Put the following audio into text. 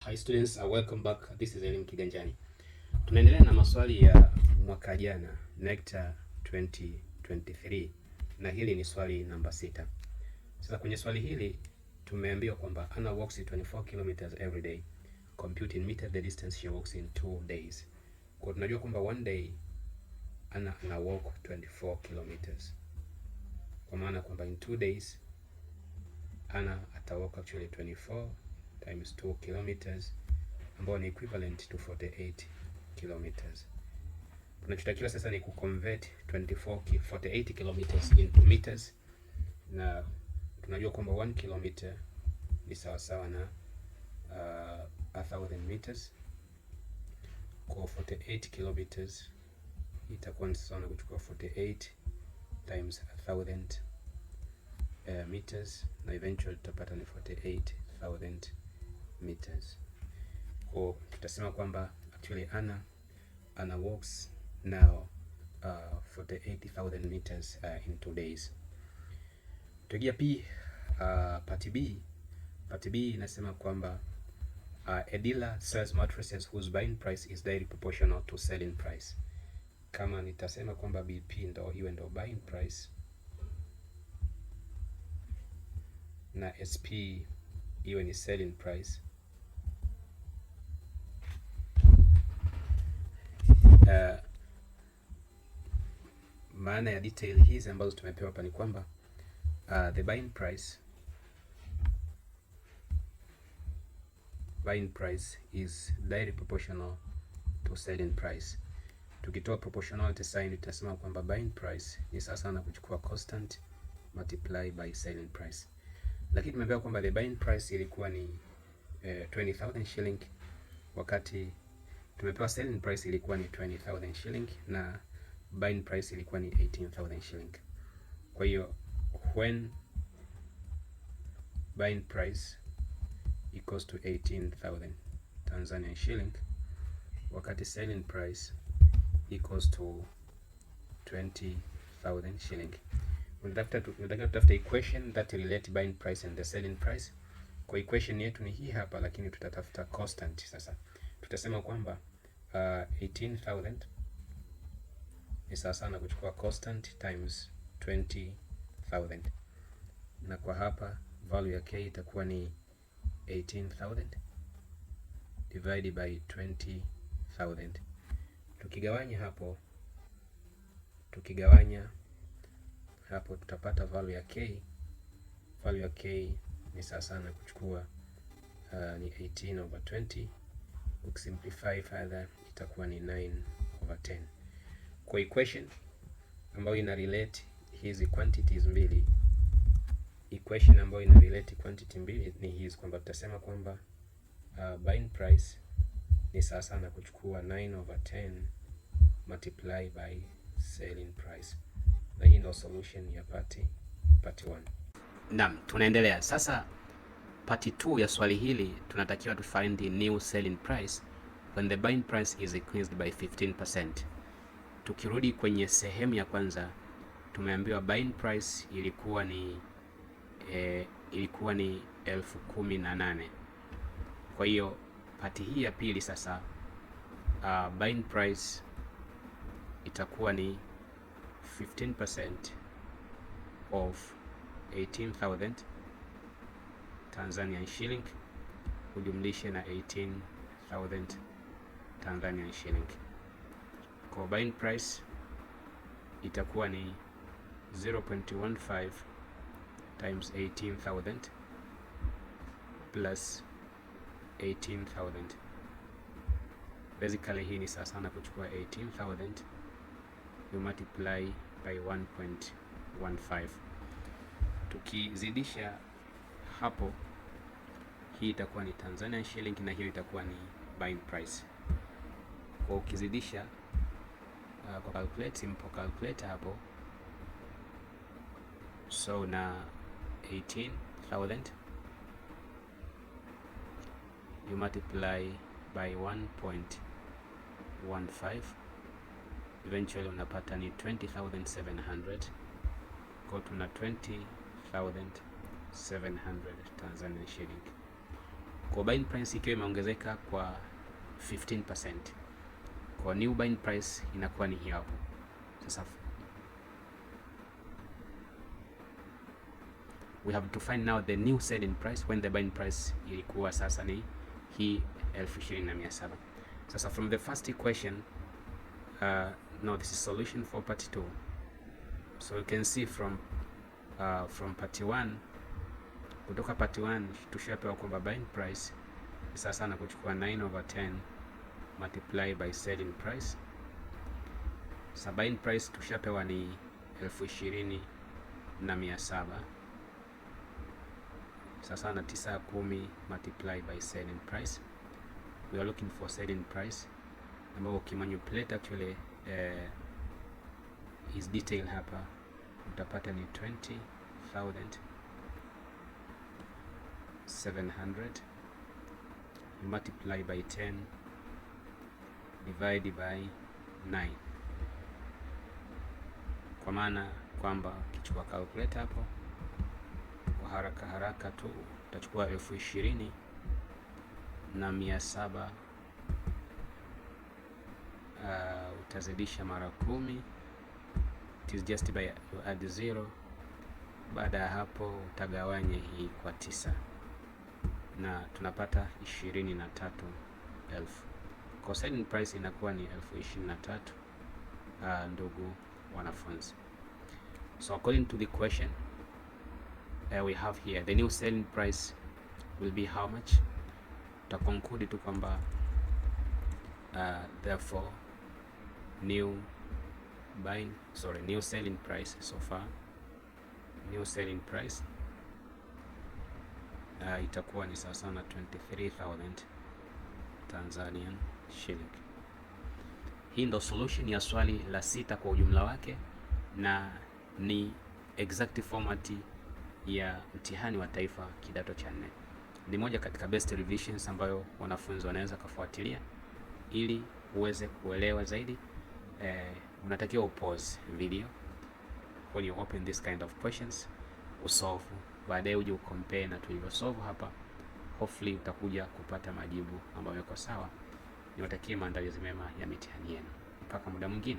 Hi students, welcome back. This is Elimu Kiganjani. Tunaendelea na maswali ya mwaka jana Necta 2023 na hili ni swali namba 6. Sasa kwenye swali hili tumeambiwa kwamba Anna walks 24 kilometers every day. Compute in meter the distance she walks in 2 days. Kwa tunajua kwamba one day Anna ana walk 24 kilometers. Kwa maana kwamba in 2 days Anna ata walk actually 24 times 2 kilometers ambao ni equivalent to 48 kilometers. Tunachotakiwa sasa ni kuconvert 48 kilometers into meters, na tunajua kwamba 1 kilometer ni sawasawa na 1000 meters. Kwa 48 kilometers itakuwa ni sawa na kuchukua 48 times 1000 meters, na eventually tutapata ni 48,000 meters. Kwa tutasema kwamba actually Anna walks now 48,000 meters in 2 days. Tugia P, part B inasema kwamba a dealer sells mattresses whose buying price is directly proportional to selling price. Kama nitasema kwamba BP ndo iwe ndo buying price na SP iwe ni selling price, maana ya detail hizi ambazo tumepewa hapa ni kwamba the buying price is directly proportional to selling price. Tukitoa proportionality sign tutasema kwamba buying price ni sawa sana kuchukua constant multiply by selling price. Lakini tumepewa kwamba the buying price ilikuwa ni 20,000 shilling, wakati tumepewa selling price ilikuwa ni 20,000 shilling na buying price ilikuwa ni 18,000 shilling. Kwa hiyo when buying price equals to 18,000 Tanzanian shilling, wakati selling price equals to 20,000 shilling, tunataka tutafute equation that relate buying price and the selling price. Kwa equation yetu ni hii hapa, lakini tutatafuta constant. Sasa tutasema kwamba 18,000 ni sawa sana kuchukua constant times 20,000, na kwa hapa value ya k itakuwa ni 18,000 divided by 20,000. Tukigawanya hapo tutapata value ya k. Value ya k ni sawa sana kuchukua ni 18/20. Ukisimplify further itakuwa ni 9/10. Kwa equation ambayo ina relate hizi quantities mbili, ni hizi kwamba tutasema kwamba buying price ni sawa sana kuchukua 9/10 multiply by selling price, na hii ndio solution ya part 1. Naam, tunaendelea sasa. Part 2 ya swali hili tunatakiwa to find the new selling price when the buying price is increased by 15%. Tukirudi kwenye sehemu ya kwanza, tumeambiwa buying price ilikuwa ni 18,000. Kwa hiyo pati hii ya pili sasa, buying price itakuwa ni 15% of 18,000 Tanzanian shilling ujumlishe na 18,000 Tanzanian shilling. Kwa buying price itakuwa ni 0.15 times 18,000 plus 18,000. Basically hii ni sawa sana kuchukua 18,000 you multiply by 1.15. Tukizidisha hapo, hii itakuwa ni Tanzanian shilling na hiyo itakuwa ni buying price. Kwa ukizidisha kwa simple calculator hapo, so na 18,000 you multiply by 1.15, eventually unapata ni 20,700. Kwa tuna 20,700 Tanzanian shilling. Kwa buying price ikiwa imeongezeka kwa 15%, kwa new buying price inakuwa ni hii hapo. Sasa we have to find now the new selling price when the buying price ilikuwa sasa ni hii 20,700. Sasa from the first equation, no, this is solution for part 2. So you can see from part 1, kutoka part 1 tushapewa kwamba buying price sasa na kuchukua 9/10 multiply by selling price. So buying price tushapewa ni 20,700. Sasa na 910 multiply by selling price. We are looking for selling price, ambapo ukimanipulate actually is detail hapa utapata ni 20,700 multiply by 10 divide by 9, kwa maana kwamba ukichukua calculator hapo kwa haraka tu utachukua 20,700 utazidisha mara 10, it is just by you add 0. Baada ya hapo utagawanya hii kwa 9 na tunapata 23,000. Kwa selling price inakuwa ni 23,000, ndugu wanafunzi. So according to the question we have here, the new selling price will be how much? Tutaconclude tu kwamba therefore new selling price so far, new selling price itakuwa ni sawa sana 23,000 Tanzanian shilling. Hii ndo solution ya swali la 6 kwa ujumla wake, na ni exact format ya mtihani wa taifa kidato cha 4. Ni moja katika best revisions ambayo wanafunzi wanaweza kufuatilia ili uweze kuelewa zaidi. Unatakiwa upause video when you open this kind of questions, usolve, baadaye uje ucompare na tulivyo solve hapa. Hopefully utakuja kupata majibu ambayo yako sawa. Niwatakie maandalizi mema ya mitihani yenu. Mpaka muda mwingine.